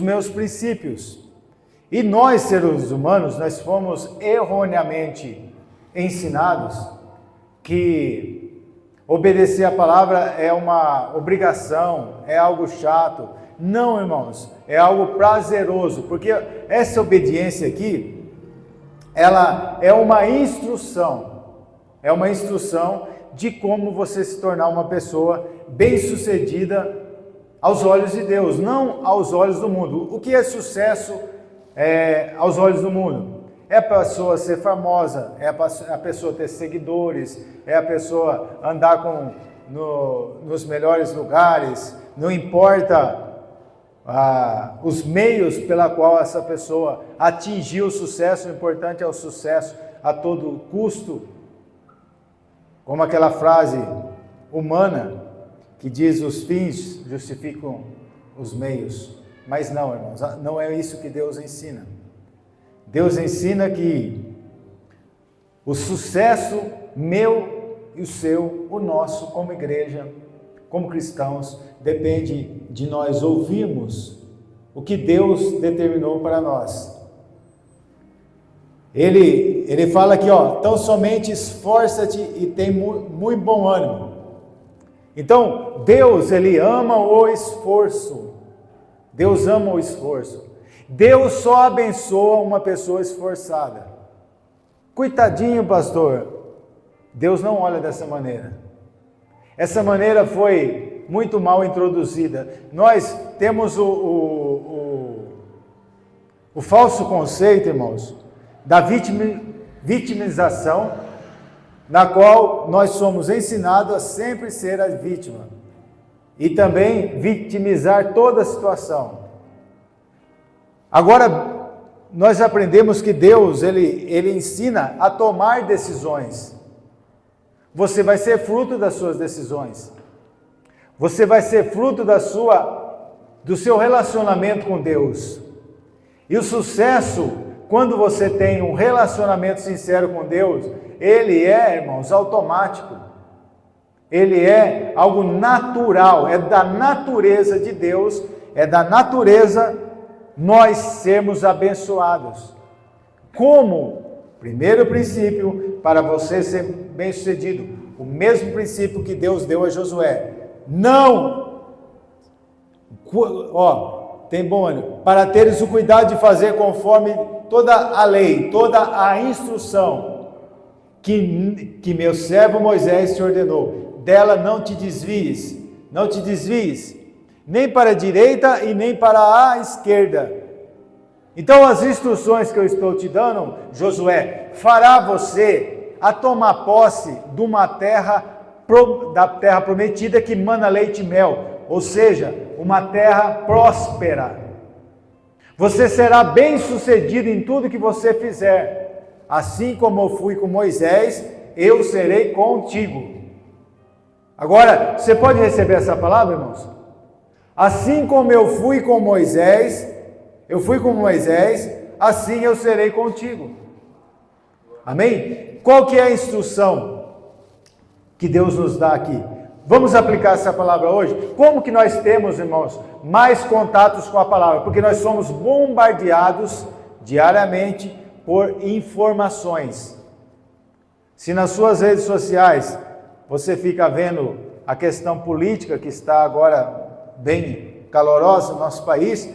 meus princípios. E nós, seres humanos, nós fomos erroneamente ensinados que obedecer a palavra é uma obrigação, é algo chato. Não, irmãos, é algo prazeroso, porque essa obediência aqui, ela é uma instrução de como você se tornar uma pessoa bem-sucedida aos olhos de Deus, não aos olhos do mundo. O que é sucesso aos olhos do mundo? É a pessoa ser famosa, é a pessoa ter seguidores, é a pessoa andar nos melhores lugares, não importa os meios pela qual essa pessoa atingiu o sucesso, o importante é o sucesso a todo custo. Como aquela frase humana que diz: os fins justificam os meios. Mas não, irmãos, não é isso que Deus ensina. Deus ensina que o sucesso meu e o seu, o nosso como igreja, como cristãos, depende de nós ouvirmos o que Deus determinou para nós. Ele fala aqui, tão somente esforça-te e tem muito bom ânimo. Então, Deus, Ele ama o esforço. Deus ama o esforço. Deus só abençoa uma pessoa esforçada. Coitadinho, pastor. Deus não olha dessa maneira. Essa maneira foi muito mal introduzida. Nós temos o falso conceito, irmãos, da vitimização, na qual nós somos ensinados a sempre ser a vítima e também vitimizar toda a situação. Agora, nós aprendemos que Deus, Ele ensina a tomar decisões. Você vai ser fruto das suas decisões. Você vai ser fruto do seu relacionamento com Deus. E o sucesso, quando você tem um relacionamento sincero com Deus, ele é, irmãos, automático. Ele é algo natural, é da natureza de Deus, é da natureza nós sermos abençoados. Como? Primeiro princípio, para você ser bem-sucedido, o mesmo princípio que Deus deu a Josué. Não! Tem bom ânimo. Para teres o cuidado de fazer conforme toda a lei, toda a instrução que meu servo Moisés te ordenou. Dela não te desvies, nem para a direita e nem para a esquerda. Então as instruções que eu estou te dando, Josué, fará você a tomar posse de uma terra, da terra prometida que mana leite e mel, ou seja, uma terra próspera. Você será bem sucedido em tudo que você fizer. Assim como eu fui com Moisés, eu serei contigo. Agora, você pode receber essa palavra, irmãos? Assim como eu fui com Moisés, assim eu serei contigo. Amém? Qual que é a instrução que Deus nos dá aqui? Vamos aplicar essa palavra hoje? Como que nós temos, irmãos, mais contatos com a palavra? Porque nós somos bombardeados diariamente por informações. Se nas suas redes sociais você fica vendo a questão política que está agora bem calorosa no nosso país,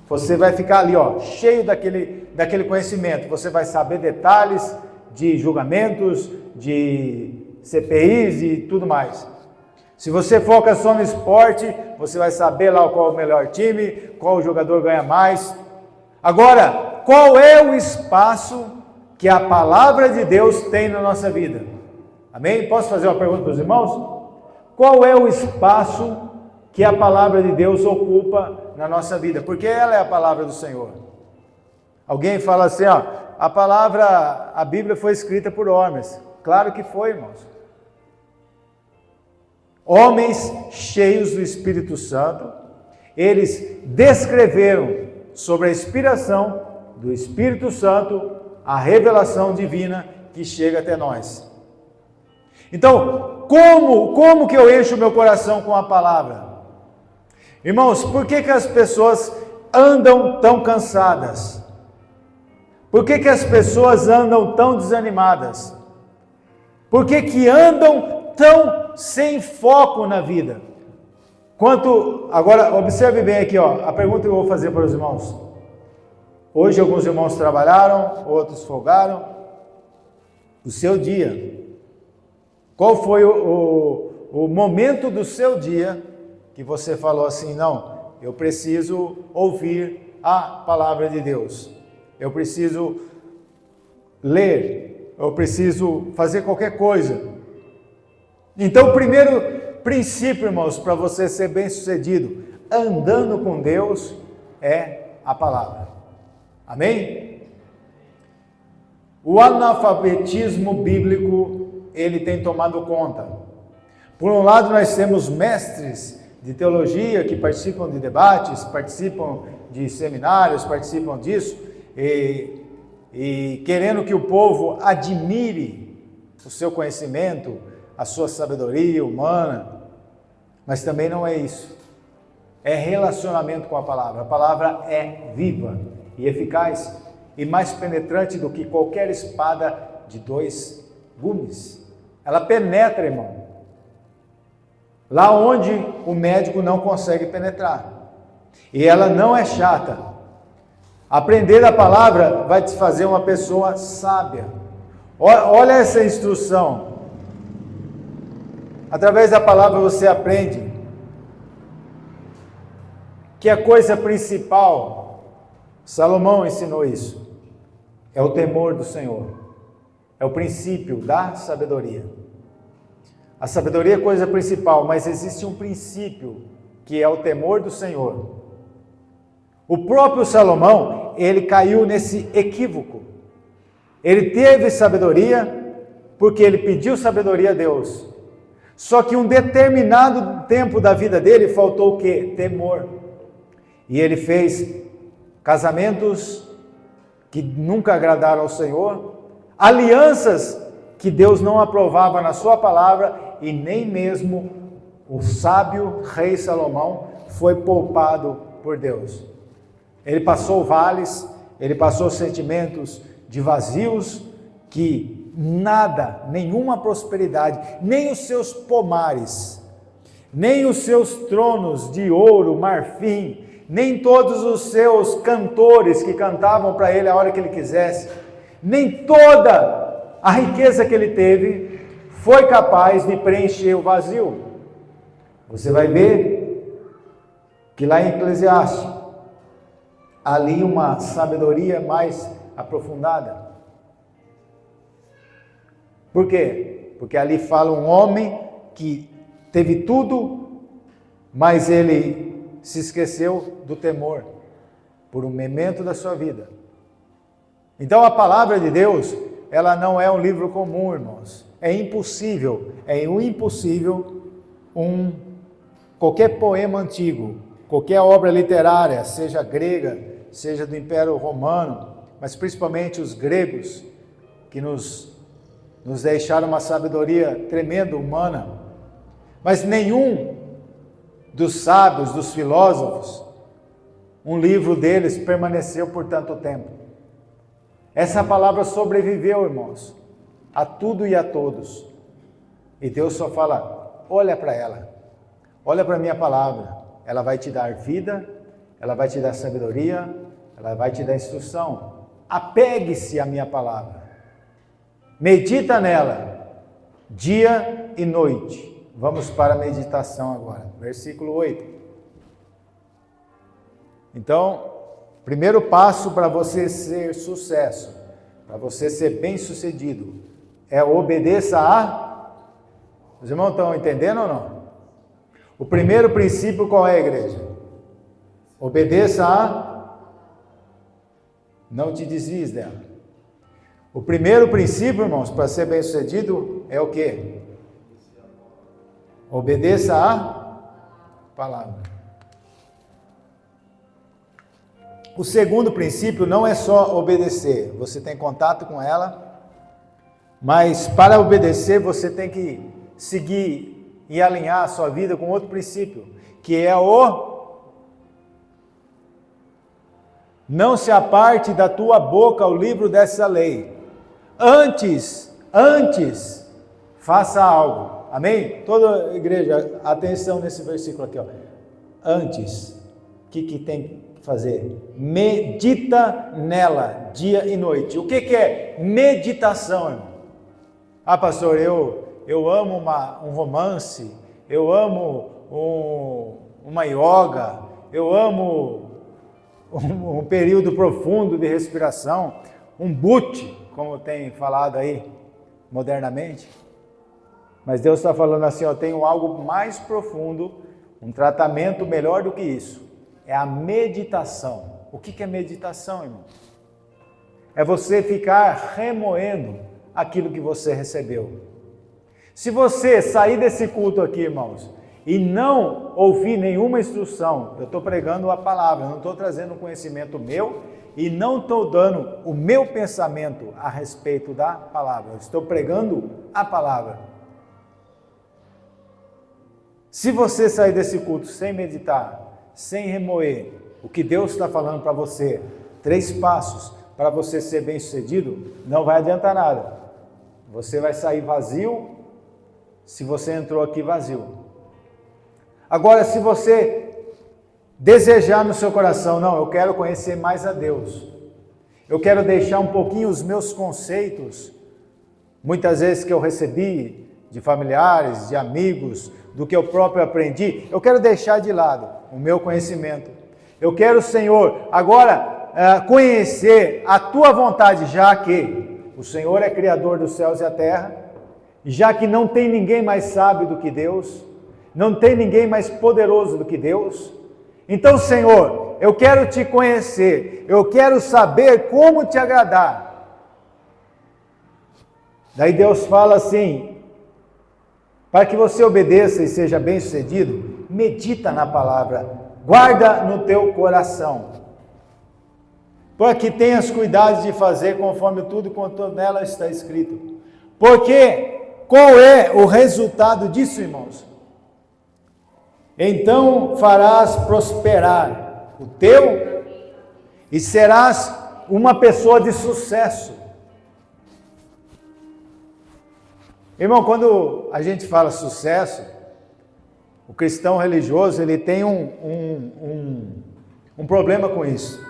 você vai ficar ali, cheio daquele conhecimento. Você vai saber detalhes de julgamentos, de CPIs e tudo mais. Se você foca só no esporte, você vai saber lá qual é o melhor time, qual jogador ganha mais. Agora, qual é o espaço que a palavra de Deus tem na nossa vida? Amém? Posso fazer uma pergunta para os irmãos? Qual é o espaço que a palavra de Deus ocupa na nossa vida? Porque ela é a palavra do Senhor. Alguém fala assim, a Bíblia foi escrita por homens. Claro que foi, irmãos. Homens cheios do Espírito Santo, eles descreveram sobre a inspiração do Espírito Santo a revelação divina que chega até nós. Então, como que eu encho o meu coração com a palavra? Irmãos, por que as pessoas andam tão cansadas? Por que que as pessoas andam tão desanimadas? Por que que andam tão sem foco na vida? Agora, observe bem aqui, a pergunta que eu vou fazer para os irmãos. Hoje alguns irmãos trabalharam, outros folgaram. O seu dia, qual foi o momento do seu dia que você falou assim, não, eu preciso ouvir a palavra de Deus, eu preciso ler, eu preciso fazer qualquer coisa. Então o primeiro princípio, irmãos, para você ser bem sucedido, andando com Deus, é a palavra. Amém? O analfabetismo bíblico, ele tem tomado conta. Por um lado, nós temos mestres de teologia que participam de debates, participam de seminários, participam disso, e querendo que o povo admire o seu conhecimento, a sua sabedoria humana, mas também não é isso. É relacionamento com a palavra. A palavra é viva e eficaz e mais penetrante do que qualquer espada de 2 gumes. Ela penetra, irmão, lá onde o médico não consegue penetrar. E ela não é chata. Aprender a palavra vai te fazer uma pessoa sábia. Olha essa instrução. Através da palavra você aprende que a coisa principal, Salomão ensinou isso, é o temor do Senhor. É o princípio da sabedoria. A sabedoria é a coisa principal, mas existe um princípio que é o temor do Senhor. O próprio Salomão, ele caiu nesse equívoco. Ele teve sabedoria porque ele pediu sabedoria a Deus. Só que um determinado tempo da vida dele faltou o quê? Temor. E ele fez casamentos que nunca agradaram ao Senhor, alianças que Deus não aprovava na sua palavra, e nem mesmo o sábio rei Salomão foi poupado por Deus. Ele passou vales, ele passou sentimentos de vazios, que nada, nenhuma prosperidade, nem os seus pomares, nem os seus tronos de ouro, marfim, nem todos os seus cantores que cantavam para ele a hora que ele quisesse, nem toda a riqueza que ele teve foi capaz de preencher o vazio. Você vai ver que lá em Eclesiastes, ali uma sabedoria mais aprofundada. Por quê? Porque ali fala um homem que teve tudo, mas ele se esqueceu do temor por um momento da sua vida. Então a palavra de Deus, ela não é um livro comum, irmãos. É impossível qualquer poema antigo, qualquer obra literária, seja grega, seja do Império Romano, mas principalmente os gregos, que nos deixaram uma sabedoria tremenda, humana, mas nenhum dos sábios, dos filósofos, um livro deles permaneceu por tanto tempo. Essa palavra sobreviveu, irmãos, a tudo e a todos. E Deus só fala, olha para ela, olha para a minha palavra, ela vai te dar vida, ela vai te dar sabedoria, ela vai te dar instrução. Apegue-se à minha palavra, medita nela, dia e noite. Vamos para a meditação agora, versículo 8. Então, primeiro passo para você ser sucesso, para você ser bem sucedido, é obedeça a... Os irmãos estão entendendo ou não? O primeiro princípio qual é, igreja? Obedeça a... Não te desvies dela. O primeiro princípio, irmãos, para ser bem sucedido é o quê? Obedeça a palavra. O segundo princípio não é só obedecer, você tem contato com ela, mas para obedecer você tem que seguir e alinhar a sua vida com outro princípio, que é o não se aparte da tua boca o livro dessa lei. Antes, faça algo. Amém? Toda igreja, atenção nesse versículo aqui, ó. Antes, o que tem que fazer? Medita nela, dia e noite. O que é meditação, irmão? Ah, pastor, eu amo um romance, eu amo uma yoga, eu amo um período profundo de respiração, um boot, como tem falado aí modernamente. Mas Deus está falando assim, eu tenho algo mais profundo, um tratamento melhor do que isso. É a meditação. O que é meditação, irmão? É você ficar remoendo aquilo que você recebeu. Se você sair desse culto aqui, irmãos, e não ouvir nenhuma instrução, eu estou pregando a palavra, eu não estou trazendo um conhecimento meu e não estou dando o meu pensamento a respeito da palavra, eu estou pregando a palavra. Se você sair desse culto sem meditar, sem remoer o que Deus está falando para você, 3 passos para você ser bem sucedido, não vai adiantar nada. Você vai sair vazio, se você entrou aqui vazio. Agora, se você desejar no seu coração, não, eu quero conhecer mais a Deus, eu quero deixar um pouquinho os meus conceitos, muitas vezes que eu recebi de familiares, de amigos, do que eu próprio aprendi, eu quero deixar de lado o meu conhecimento. Eu quero, Senhor, agora conhecer a Tua vontade, já que o Senhor é Criador dos céus e a terra, já que não tem ninguém mais sábio do que Deus, não tem ninguém mais poderoso do que Deus. Então, Senhor, eu quero Te conhecer, eu quero saber como Te agradar. Daí Deus fala assim, para que você obedeça e seja bem sucedido, medita na palavra, guarda no teu coração, para que tenhas cuidado de fazer conforme tudo quanto nela está escrito. Porque qual é o resultado disso, irmãos? Então farás prosperar o teu e serás uma pessoa de sucesso. Irmão, quando a gente fala sucesso, o cristão religioso, ele tem um problema com isso.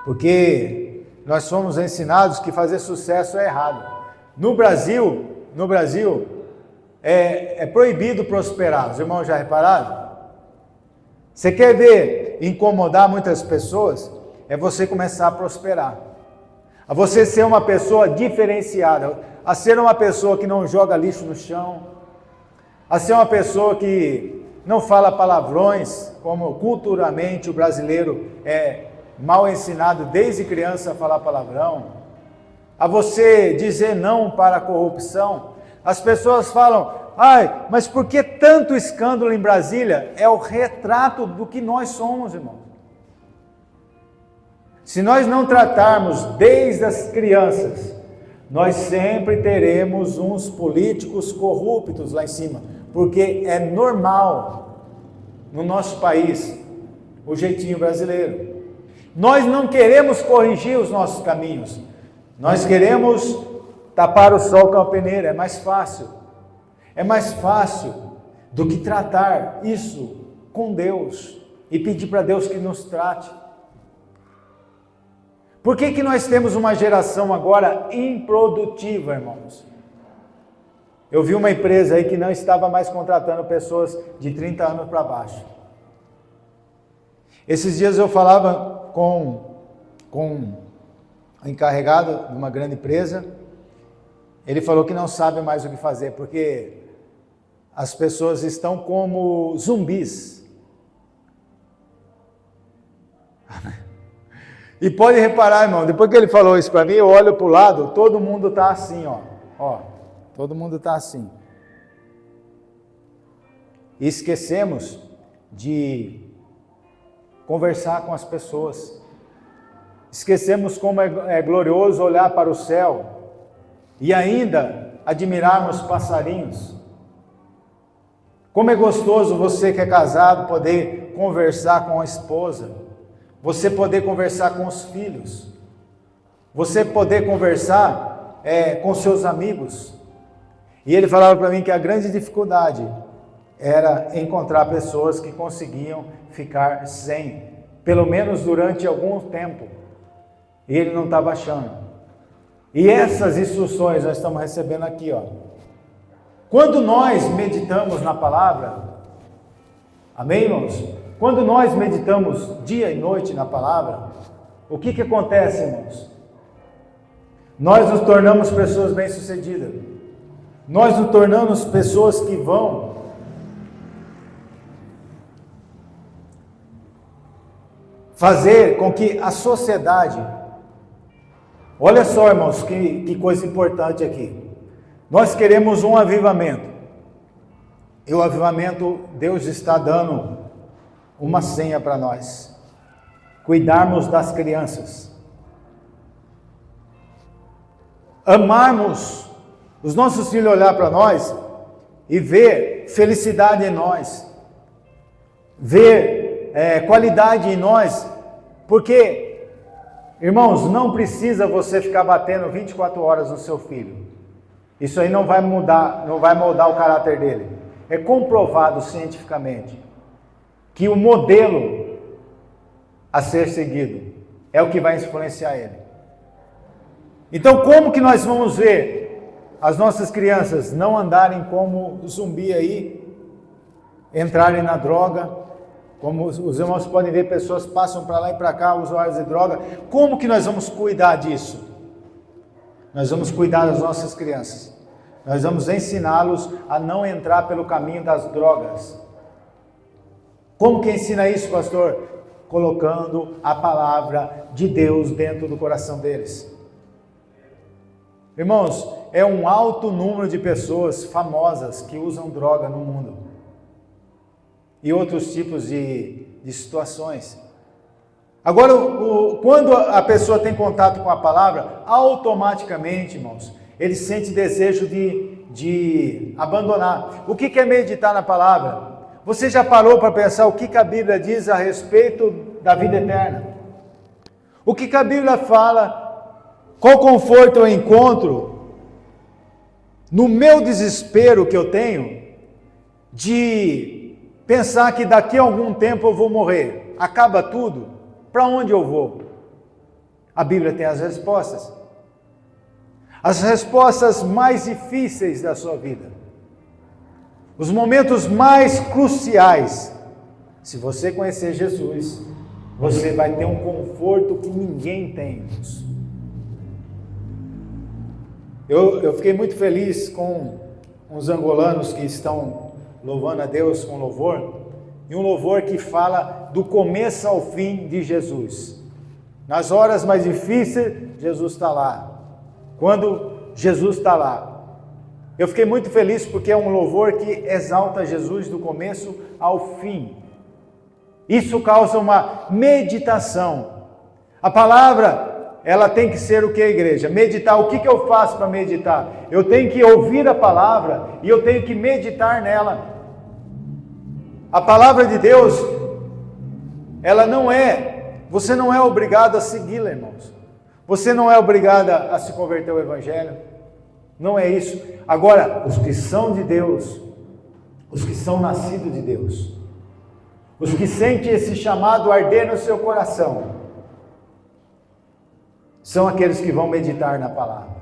Porque nós somos ensinados que fazer sucesso é errado. No Brasil, é proibido prosperar. Os irmãos já repararam? Você quer ver incomodar muitas pessoas? É você começar a prosperar. A você ser uma pessoa diferenciada. A ser uma pessoa que não joga lixo no chão. A ser uma pessoa que não fala palavrões, como culturalmente o brasileiro é mal ensinado desde criança a falar palavrão. A você dizer não para a corrupção. As pessoas falam, ai, mas por que tanto escândalo em Brasília? É o retrato do que nós somos, irmão. Se nós não tratarmos desde as crianças, nós sempre teremos uns políticos corruptos lá em cima, porque é normal no nosso país o jeitinho brasileiro. Nós não queremos corrigir os nossos caminhos, nós queremos tapar o sol com a peneira, é mais fácil. É mais fácil do que tratar isso com Deus e pedir para Deus que nos trate. Por que nós temos uma geração agora improdutiva, irmãos? Eu vi uma empresa aí que não estava mais contratando pessoas de 30 anos para baixo. Esses dias eu falava com o encarregado de uma grande empresa. Ele falou que não sabe mais o que fazer, porque as pessoas estão como zumbis. E pode reparar, irmão, depois que ele falou isso para mim, eu olho para o lado, todo mundo está assim, ó, todo mundo está assim. E esquecemos de conversar com as pessoas. Esquecemos como é glorioso olhar para o céu e ainda admirarmos passarinhos. Como é gostoso você que é casado poder conversar com a esposa, você poder conversar com os filhos, você poder conversar com seus amigos. E ele falava para mim que a grande dificuldade era encontrar pessoas que conseguiam ficar sem, pelo menos durante algum tempo. E ele não estava achando. E essas instruções nós estamos recebendo aqui, ó. Quando nós meditamos na palavra, amém, irmãos? Quando nós meditamos dia e noite na palavra, o que acontece, irmãos? Nós nos tornamos pessoas bem-sucedidas. Nós nos tornamos pessoas que vão fazer com que a sociedade... Olha só, irmãos, que coisa importante aqui. Nós queremos um avivamento. E o avivamento, Deus está dando uma senha para nós. Cuidarmos das crianças. Amarmos os nossos filhos, olhar para nós e ver felicidade em nós. Ver qualidade em nós. Porque, irmãos, não precisa você ficar batendo 24 horas no seu filho. Isso aí não vai mudar, não vai moldar o caráter dele. É comprovado cientificamente que o modelo a ser seguido é o que vai influenciar ele. Então, como que nós vamos ver as nossas crianças não andarem como zumbi aí, entrarem na droga? Como os irmãos podem ver, pessoas passam para lá e para cá, usuários de droga. Como que nós vamos cuidar disso? Nós vamos cuidar das nossas crianças. Nós vamos ensiná-los a não entrar pelo caminho das drogas. Como que ensina isso, pastor? Colocando a palavra de Deus dentro do coração deles. Irmãos, é um alto número de pessoas famosas que usam droga no mundo. E outros tipos de situações. Agora, quando a pessoa tem contato com a palavra, automaticamente, irmãos, ele sente desejo de abandonar. O que é meditar na palavra? Você já parou para pensar o que a Bíblia diz a respeito da vida eterna? O que a Bíblia fala? Qual conforto eu encontro no meu desespero que eu tenho de pensar que daqui a algum tempo eu vou morrer? Acaba tudo? Para onde eu vou? A Bíblia tem as respostas. As respostas mais difíceis da sua vida. Os momentos mais cruciais. Se você conhecer Jesus, você vai ter um conforto que ninguém tem. Eu fiquei muito feliz com uns angolanos que estão louvando a Deus com louvor. E um louvor que fala do começo ao fim de Jesus. Nas horas mais difíceis, Jesus está lá. Quando Jesus está lá. Eu fiquei muito feliz porque é um louvor que exalta Jesus do começo ao fim. Isso causa uma meditação. A palavra, ela tem que ser o que, igreja? Meditar. O que eu faço para meditar? Eu tenho que ouvir a palavra e eu tenho que meditar nela. A palavra de Deus, ela não é, você não é obrigado a segui-la, irmãos. Você não é obrigado a se converter ao Evangelho. Não é isso. Agora, os que são de Deus, os que são nascidos de Deus, os que sentem esse chamado arder no seu coração, são aqueles que vão meditar na palavra.